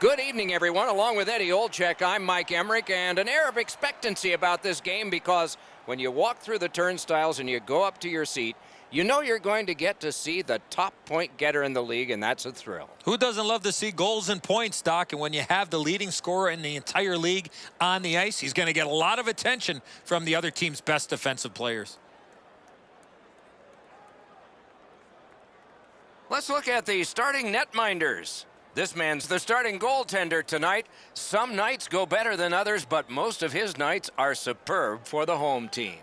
Good evening, everyone. Along with Eddie Olczyk, I'm Mike Emmerich, and an air of expectancy about this game because when you walk through the turnstiles and you go up to your seat, you know you're going to get to see the top point getter in the league, and that's a thrill. Who doesn't love to see goals and points, Doc? And when you have the leading scorer in the entire league on the ice, he's going to get a lot of attention from the other team's best defensive players. Let's look at the starting netminders. This man's the starting goaltender tonight. Some nights go better than others, but most of his nights are superb for the home team.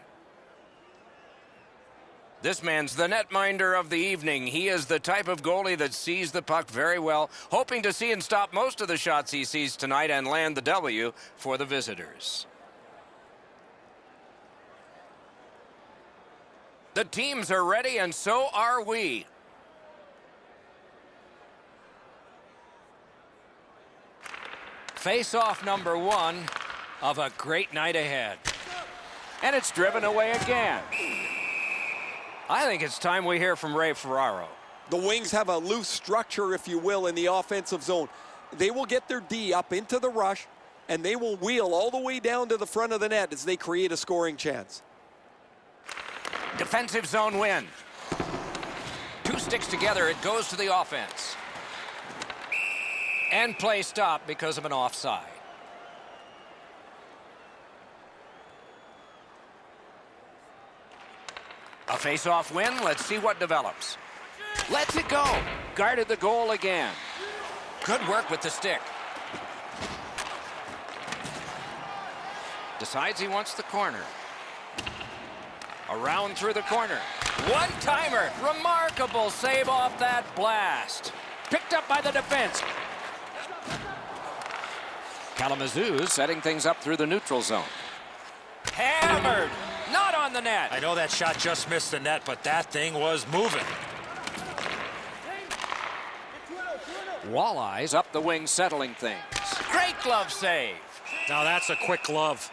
This man's the netminder of the evening. He is the type of goalie that sees the puck very well, hoping to see and stop most of the shots he sees tonight and land the W for the visitors. The teams are ready, and so are we. Face-off number one of a great night ahead. And it's driven away again. I think it's time we hear from Ray Ferraro. The Wings have a loose structure, if you will, in the offensive zone. They will get their D up into the rush, and they will wheel all the way down to the front of the net as they create a scoring chance. Defensive zone win. Two sticks together, it goes to the offense. And play stopped because of an offside. A face-off win. Let's see what develops. Lets it go. Guarded the goal again. Good work with the stick. Decides he wants the corner. Around through the corner. One-timer. Remarkable save off that blast. Picked up by the defense. Kalamazoo setting things up through the neutral zone. Hammered. Not on the net. I know that shot just missed the net, but that thing was moving. Walleye's up the wing settling things. Great glove save. Now that's a quick glove.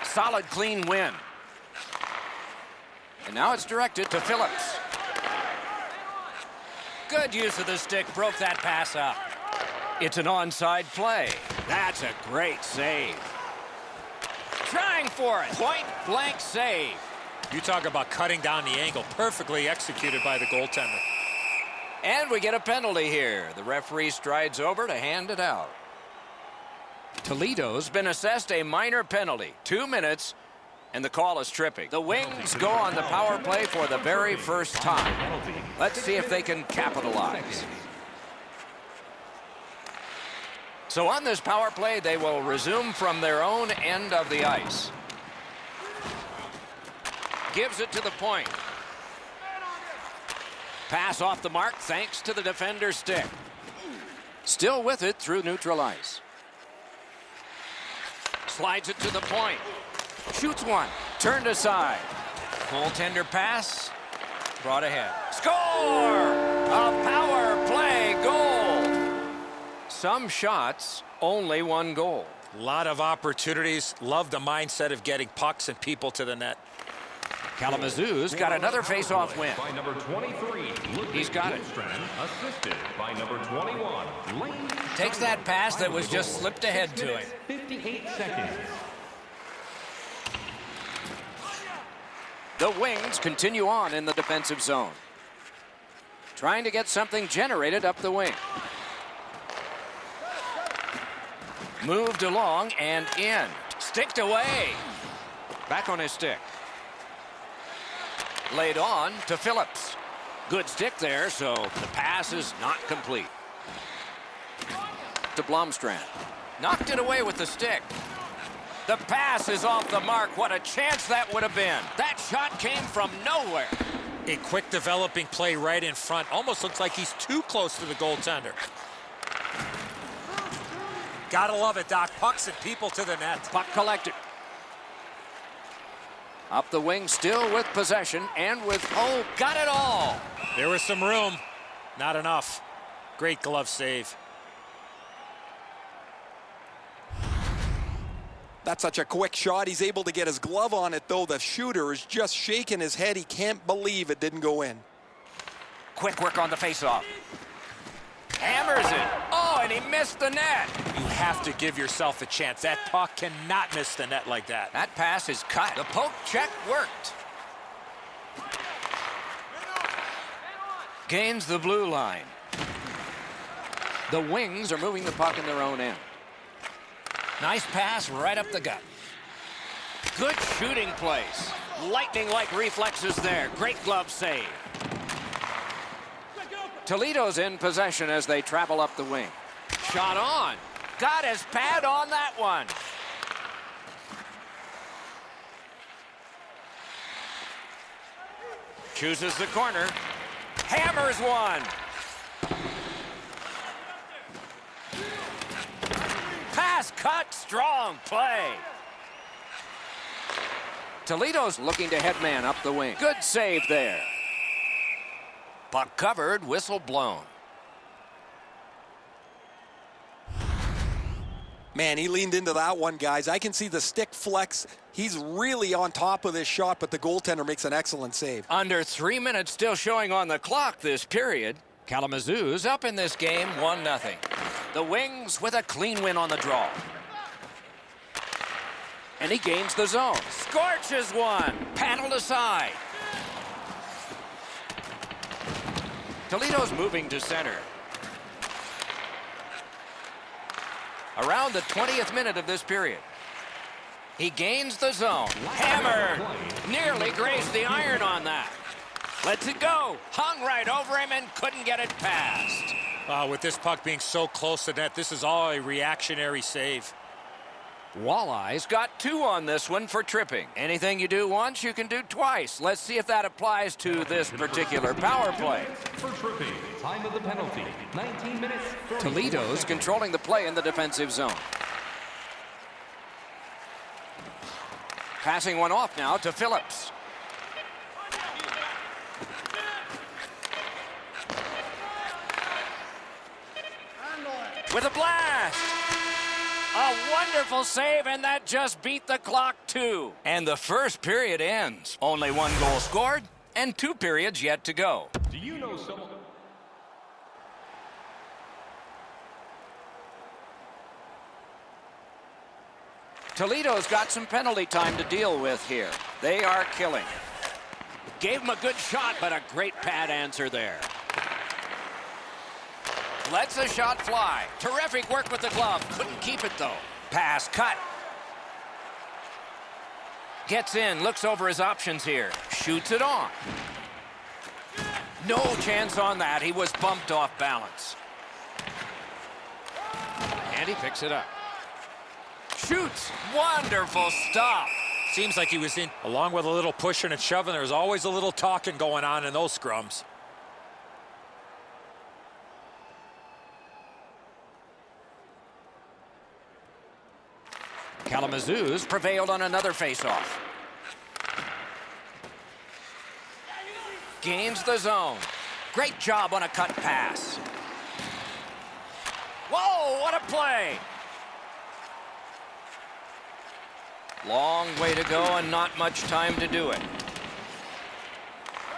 Solid, clean win. And now it's directed to Phillips. Good use of the stick, broke that pass up. It's an onside play. That's a great save. Trying for it. Point blank save. You talk about cutting down the angle. Perfectly executed by the goaltender. And we get a penalty here. The referee strides over to hand it out. Toledo's been assessed a minor penalty. 2 minutes, and the call is tripping. The Wings go on the power play for the very first time. Let's see if they can capitalize. So on this power play, they will resume from their own end of the ice. Gives it to the point. Pass off the mark thanks to the defender's stick. Still with it through neutral ice. Slides it to the point. Shoots one. Turned aside. Goaltender pass. Brought ahead. Score! A power play goal. Some shots, only one goal. A lot of opportunities. Love the mindset of getting pucks and people to the net. Kalamazoo's got another face-off win. By number 23, He's got it. assisted by number 21. Takes that pass that was just slipped ahead to him. 58 seconds. The Wings continue on in the defensive zone. Trying to get something generated up the wing. Moved along and in. Sticked away. Back on his stick. Laid on to Phillips. Good stick there, so the pass is not complete. To Blomstrand. Knocked it away with the stick. The pass is off the mark. What a chance that would have been. That shot came from nowhere. A quick developing play right in front. Almost looks like he's too close to the goaltender. Gotta love it, Doc. Pucks and people to the net. Puck collected. Up the wing, still with possession, and with, oh, got it all. There was some room. Not enough. Great glove save. That's such a quick shot. He's able to get his glove on it, though. The shooter is just shaking his head. He can't believe it didn't go in. Quick work on the faceoff. Hammers it. Oh, and he missed the net. You have to give yourself a chance. That puck cannot miss the net like that. That pass is cut. The poke check worked. Gains the blue line. The Wings are moving the puck in their own end. Nice pass right up the gut. Good shooting place. Lightning-like reflexes there. Great glove save. Toledo's in possession as they travel up the wing. Shot on. Got his pad on that one. Chooses the corner. Hammers one. Pass cut, strong play. Toledo's looking to headman up the wing. Good save there. Puck covered, whistle blown. Man, he leaned into that one, guys. I can see the stick flex. He's really on top of this shot, but the goaltender makes an excellent save. Under 3 minutes still showing on the clock this period. Kalamazoo's up in this game 1-0. The Wings with a clean win on the draw. And he gains the zone. Scorches one. Paddled aside. Toledo's moving to center. Around the 20th minute of this period. He gains the zone. Hammer. Nearly grazed the iron on that. Lets it go. Hung right over him and couldn't get it past. With this puck being so close to net, this is all a reactionary save. Walleye's got 2 on this one for tripping. Anything you do once, you can do twice. Let's see if that applies to this particular power play. For tripping, time of the penalty, 19 minutes. Toledo's controlling the play in the defensive zone. Passing one off now to Phillips. With a blast. A wonderful save, and that just beat the clock too. And the first period ends. Only 1 goal scored and 2 periods yet to go. Do you know someone? Toledo's got some penalty time to deal with here. They are killing. Gave him a good shot, but a great pad answer there. Lets a shot fly. Terrific work with the glove. Couldn't keep it, though. Pass cut. Gets in, looks over his options here. Shoots it on. No chance on that. He was bumped off balance. And he picks it up. Shoots. Wonderful stop. Seems like he was in, along with a little pushing and shoving. There's always a little talking going on in those scrums. Kalamazoo's prevailed on another faceoff. Gains the zone. Great job on a cut pass. Whoa, what a play! Long way to go and not much time to do it.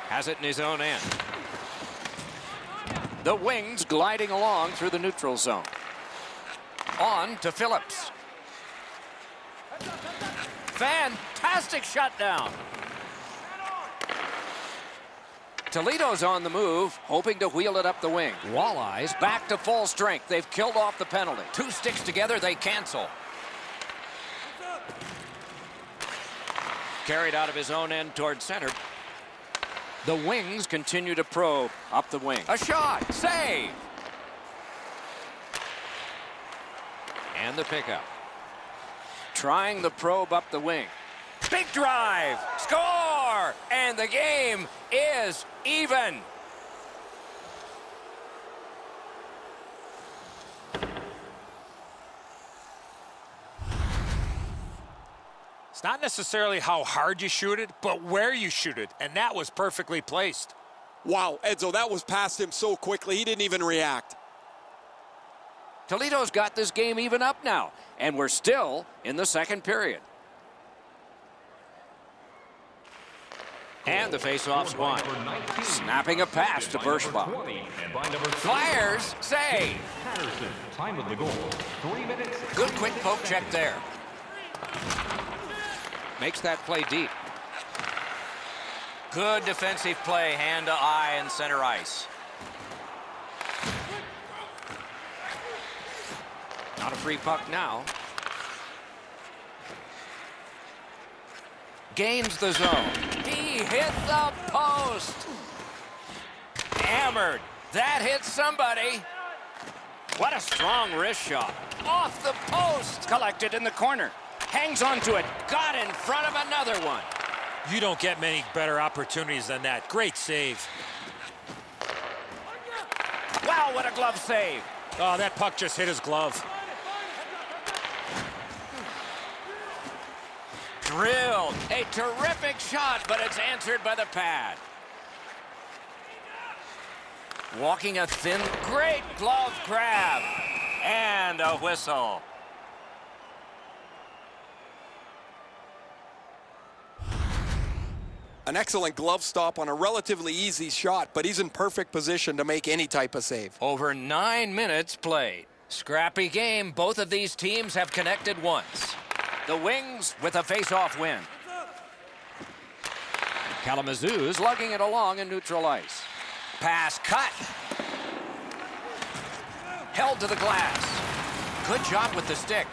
Has it in his own end. The Wings gliding along through the neutral zone. On to Phillips. Fantastic shutdown. Toledo's on the move, hoping to wheel it up the wing. Walleye's back to full strength. They've killed off the penalty. 2 sticks together, they cancel. Carried out of his own end toward center. The Wings continue to probe up the wing. A shot, save. And the pickup. Trying the probe up the wing. Big drive, score, and the game is even. It's not necessarily how hard you shoot it, but where you shoot it, and that was perfectly placed. Wow, Edzo, that was past him so quickly, he didn't even react. Toledo's got this game even up now, and we're still in the second period. And the faceoff's won. Snapping a pass to Birschbach. Fires, save. Patterson, time of the goal, 3 minutes. Good quick poke check there. Makes that play deep. Good defensive play, hand to eye and center ice. Not a free puck now. Gains the zone. He hit the post. Hammered. That hit somebody. What a strong wrist shot. Off the post. Collected in the corner. Hangs onto it. Got in front of another one. You don't get many better opportunities than that. Great save. Wow, what a glove save. Oh, that puck just hit his glove. Drilled. A terrific shot, but it's answered by the pad. Walking a thin, great glove grab. And a whistle. An excellent glove stop on a relatively easy shot, but he's in perfect position to make any type of save. Over 9 minutes played. Scrappy game. Both of these teams have connected once. The Wings with a face-off win. Kalamazoo's lugging it along in neutral ice. Pass cut. Held to the glass. Good job with the stick.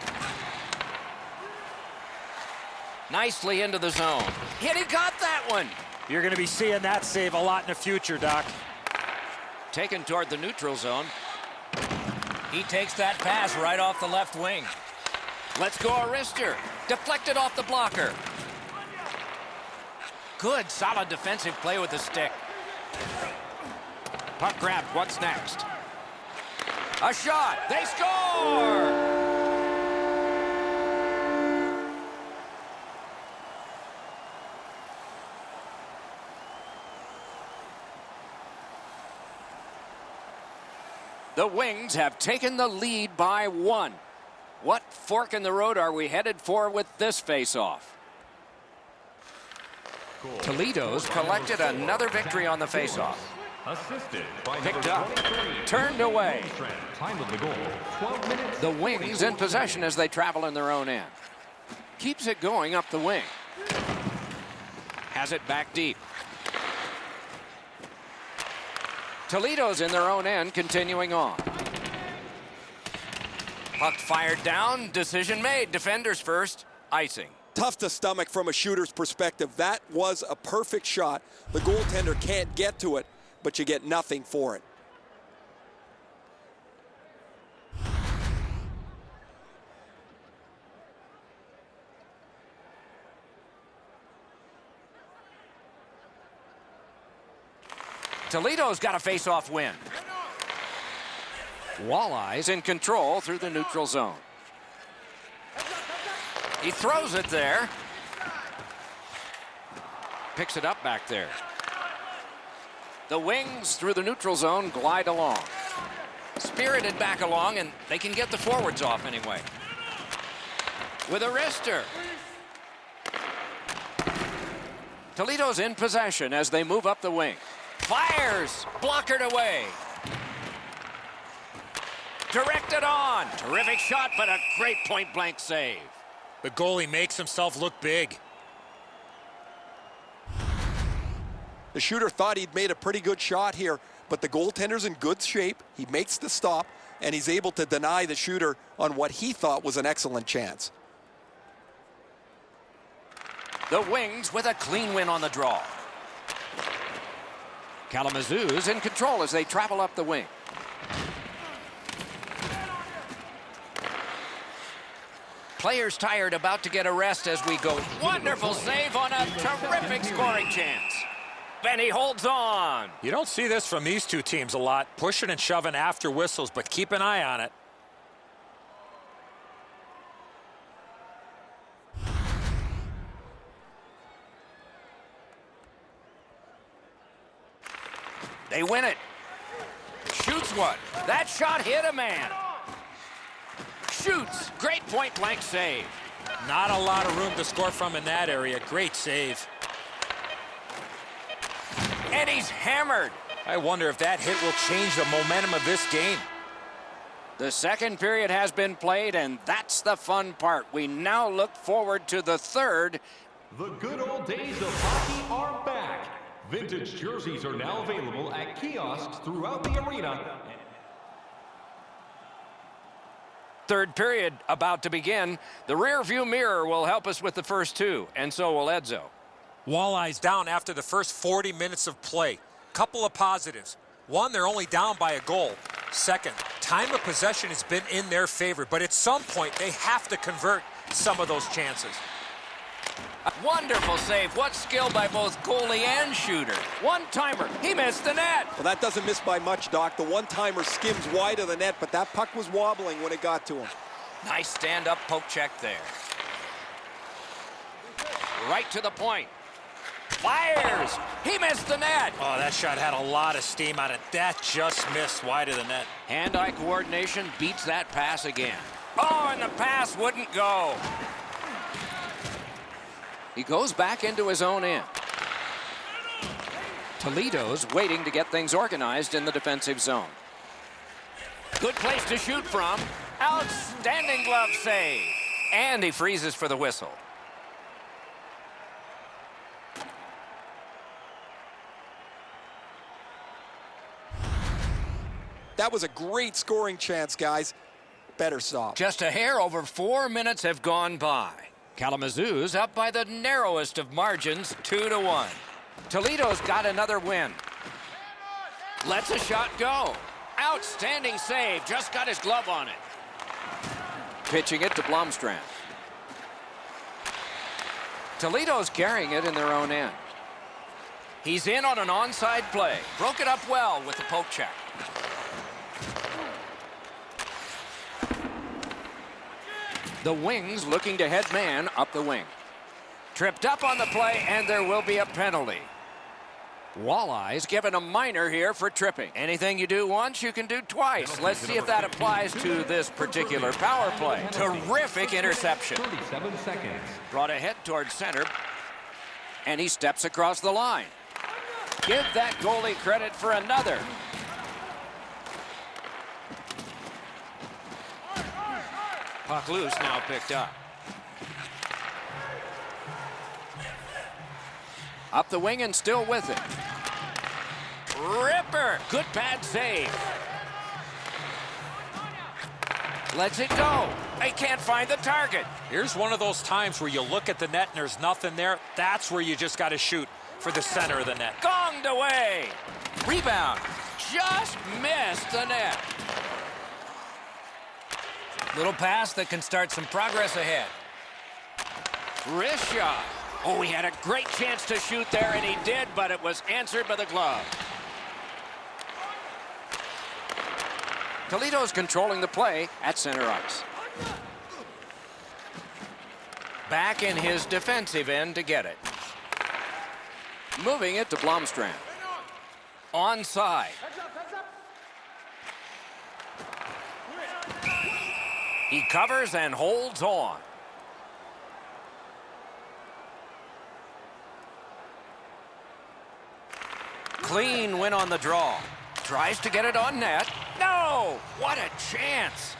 Nicely into the zone. He got that one. You're going to be seeing that save a lot in the future, Doc. Taken toward the neutral zone. He takes that pass right off the left wing. Let's go a wrister. Deflected off the blocker. Good, solid defensive play with the stick. Puck grabbed. What's next? A shot. They score! The Wings have taken the lead by 1. What fork in the road are we headed for with this face-off? Toledo's collected another victory on the face-off. Assisted by Picked up, turned away. Time of the goal, 12 minutes. The Wings in possession as they travel in their own end. Keeps it going up the wing. Has it back deep. Toledo's in their own end, continuing on. Puck fired down, decision made. Defenders first, icing. Tough to stomach from a shooter's perspective. That was a perfect shot. The goaltender can't get to it, but you get nothing for it. Toledo's got a face-off win. Walleye's in control through the neutral zone. He throws it there. Picks it up back there. The Wings through the neutral zone glide along. Spirited back along, and they can get the forwards off anyway. With a wrister. Toledo's in possession as they move up the wing. Fires! Blockered away. Directed on. Terrific shot, but a great point-blank save. The goalie makes himself look big. The shooter thought he'd made a pretty good shot here, but the goaltender's in good shape. He makes the stop, and he's able to deny the shooter on what he thought was an excellent chance. The Wings with a clean win on the draw. Kalamazoo's in control as they travel up the wing. Players tired, about to get a rest as we go. Wonderful save on a terrific scoring chance. Benny holds on. You don't see this from these two teams a lot, pushing and shoving after whistles, but keep an eye on it. They win it. Shoots one. That shot hit a man. Shoots. Great point-blank save. Not a lot of room to score from in that area. Great save. And he's hammered. I wonder if that hit will change the momentum of this game. The second period has been played, and that's the fun part. We now look forward to the third. The good old days of hockey are back. Vintage jerseys are now available at kiosks throughout the arena. Third period about to begin. The rear view mirror will help us with the first two, and so will Edzo. Walleye's down after the first 40 minutes of play. Couple of positives. One, they're only down by a goal. Second, time of possession has been in their favor, but at some point they have to convert some of those chances. A wonderful save. What skill by both goalie and shooter. One-timer. He missed the net. Well, that doesn't miss by much, Doc. The one-timer skims wide of the net, but that puck was wobbling when it got to him. Nice stand-up poke check there. Right to the point. Fires. He missed the net. Oh, that shot had a lot of steam on it. That just missed wide of the net. Hand-eye coordination beats that pass again. Oh, and the pass wouldn't go. He goes back into his own end. Toledo's waiting to get things organized in the defensive zone. Good place to shoot from. Outstanding glove save. And he freezes for the whistle. That was a great scoring chance, guys. Better stop. Just a hair over 4 minutes have gone by. Kalamazoo's up by the narrowest of margins, 2-1. Toledo's got another win. Lets a shot go. Outstanding save. Just got his glove on it. Pitching it to Blomstrand. Toledo's carrying it in their own end. He's in on an onside play. Broke it up well with the poke check. The Wings looking to head man up the wing. Tripped up on the play, and there will be a penalty. Walleye's given a minor here for tripping. Anything you do once, you can do twice. Let's see if that applies to this particular power play. Terrific interception. 37 seconds. Brought ahead towards center, and he steps across the line. Give that goalie credit for another. Puck loose, now picked up. Up the wing and still with it. Ripper! Good pad save. Lets it go. They can't find the target. Here's one of those times where you look at the net and there's nothing there. That's where you just got to shoot for the center of the net. Gonged away. Rebound. Just missed the net. Little pass that can start some progress ahead. Wrist shot. Oh, he had a great chance to shoot there, and he did, but it was answered by the glove. Toledo's controlling the play at center ice. Back in his defensive end to get it. Moving it to Blomstrand. Onside. He covers and holds on. Clean win on the draw. Tries to get it on net. No! What a chance!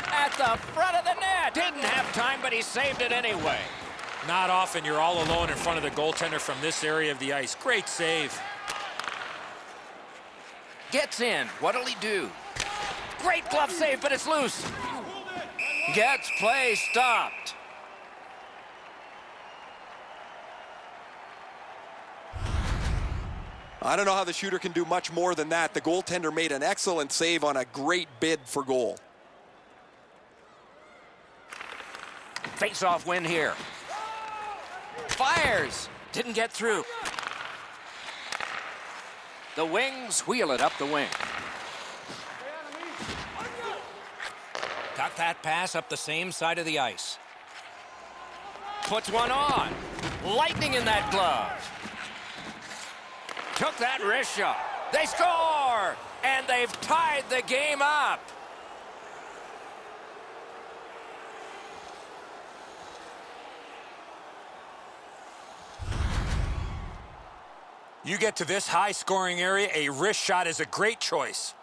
At the front of the net. Didn't have time, but he saved it anyway. Not often you're all alone in front of the goaltender from this area of the ice. Great save. Gets in. What'll he do? Great glove save, but it's loose. Gets play stopped. I don't know how the shooter can do much more than that. The goaltender made an excellent save on a great bid for goal. Face-off win here. Fires. Didn't get through. The Wings wheel it up the wing. Got that pass up the same side of the ice. Puts one on. Lightning in that glove. Took that wrist shot. They score! And they've tied the game up. You get to this high-scoring area, a wrist shot is a great choice.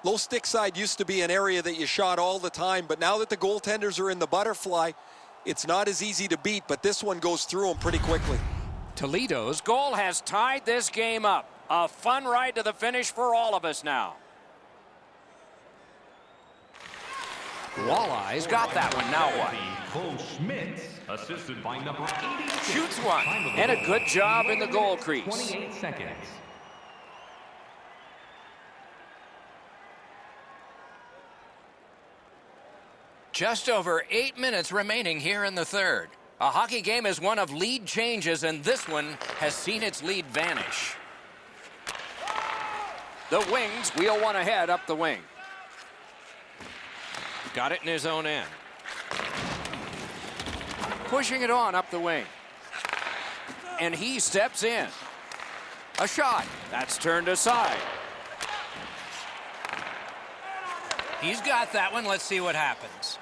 Low stick side used to be an area that you shot all the time, but now that the goaltenders are in the butterfly, it's not as easy to beat, but this one goes through them pretty quickly. Toledo's goal has tied this game up. A fun ride to the finish for all of us now. Walleye's got that one. Now what? Cole Schmitz, assisted by number 86. Shoots one. And a good job in the goal crease. 28 seconds. Just over 8 minutes remaining here in the third. A hockey game is one of lead changes, and this one has seen its lead vanish. The Wings wheel one ahead up the wing. Got it in his own end. Pushing it on up the wing. And he steps in. A shot. That's turned aside. He's got that one. Let's see what happens.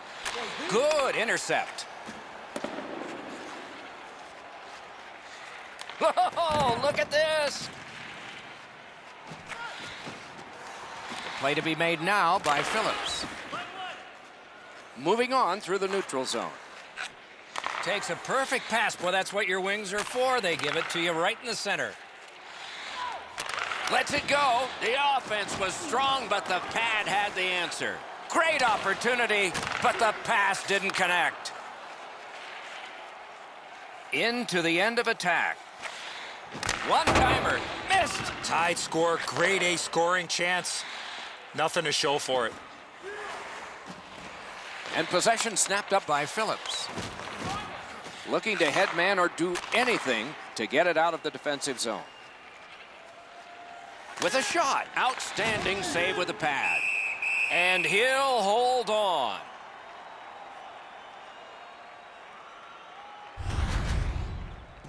Good intercept. Oh, look at this. Play to be made now by Phillips. Moving on through the neutral zone. Takes a perfect pass. Boy, that's what your Wings are for. They give it to you right in the center. Lets it go. The offense was strong, but the pad had the answer. Great opportunity, but the pass didn't connect. Into the end of attack. One-timer. Missed. Tied score, grade A scoring chance. Nothing to show for it. And possession snapped up by Phillips. Looking to head man or do anything to get it out of the defensive zone. With a shot. Outstanding save with the pad. And he'll hold on.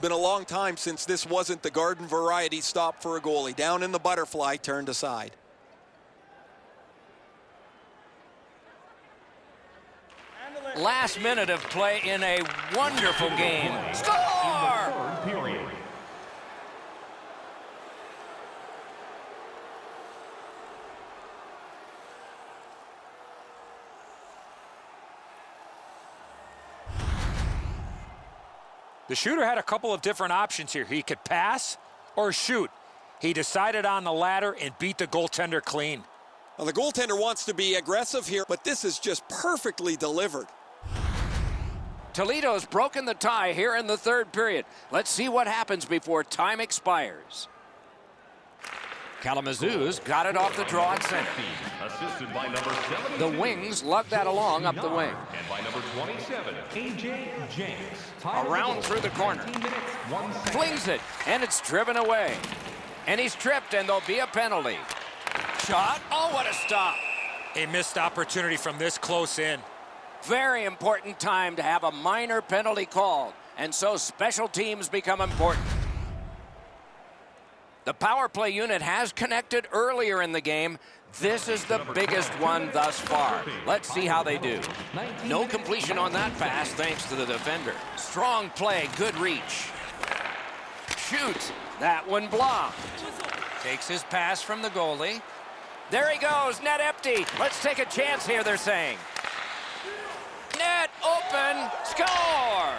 Been a long time since this wasn't the garden variety stop for a goalie. Down in the butterfly, turned aside. Last minute of play in a wonderful game. Score! Third period. The shooter had a couple of different options here. He could pass or shoot. He decided on the latter and beat the goaltender clean. Well, the goaltender wants to be aggressive here, but this is just perfectly delivered. Toledo's broken the tie here in the third period. Let's see what happens before time expires. Kalamazoo's got it off the draw at center. Assisted by number 72. The Wings lug that along up the wing. And by number 27, A.J. Jenks. Around through the corner. 19 minutes, 1 second. Flings it, and it's driven away. And he's tripped, and there'll be a penalty. Shot. Oh, what a stop. A missed opportunity from this close in. Very important time to have a minor penalty called, and so special teams become important. The power play unit has connected earlier in the game. This is the biggest one thus far. Let's see how they do. No completion on that pass thanks to the defender. Strong play, good reach. Shoots. That one blocked. Takes his pass from the goalie. There he goes, net empty. Let's take a chance here, they're saying. Net open, score!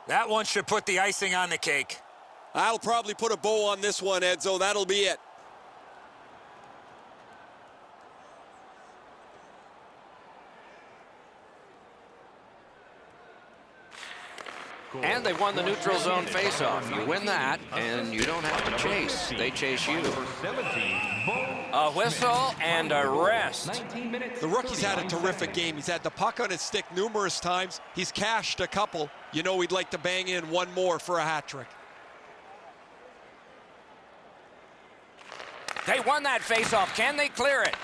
That one should put the icing on the cake. I'll probably put a bow on this one, Edzo. That'll be it. And they won the neutral zone faceoff. You win that, and you don't have to chase. They chase you. A whistle and a rest. The rookie's had a terrific game. He's had the puck on his stick numerous times. He's cashed a couple. You know he'd like to bang in one more for a hat trick. They won that faceoff. Can they clear it?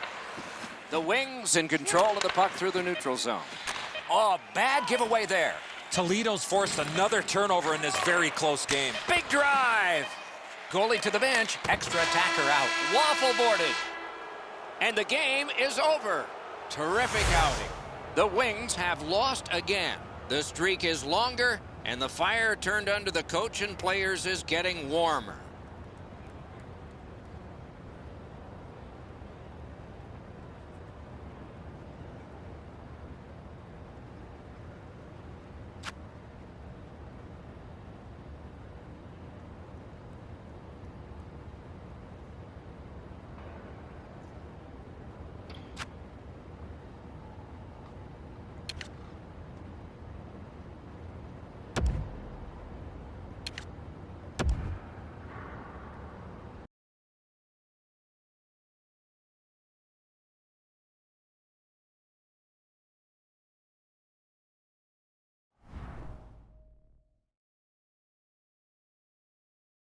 The Wings in control of the puck through the neutral zone. Oh, bad giveaway there. Toledo's forced another turnover in this very close game. Big drive. Goalie to the bench. Extra attacker out. Waffle boarded. And the game is over. Terrific outing. The Wings have lost again. The streak is longer, and the fire turned under the coach and players is getting warmer.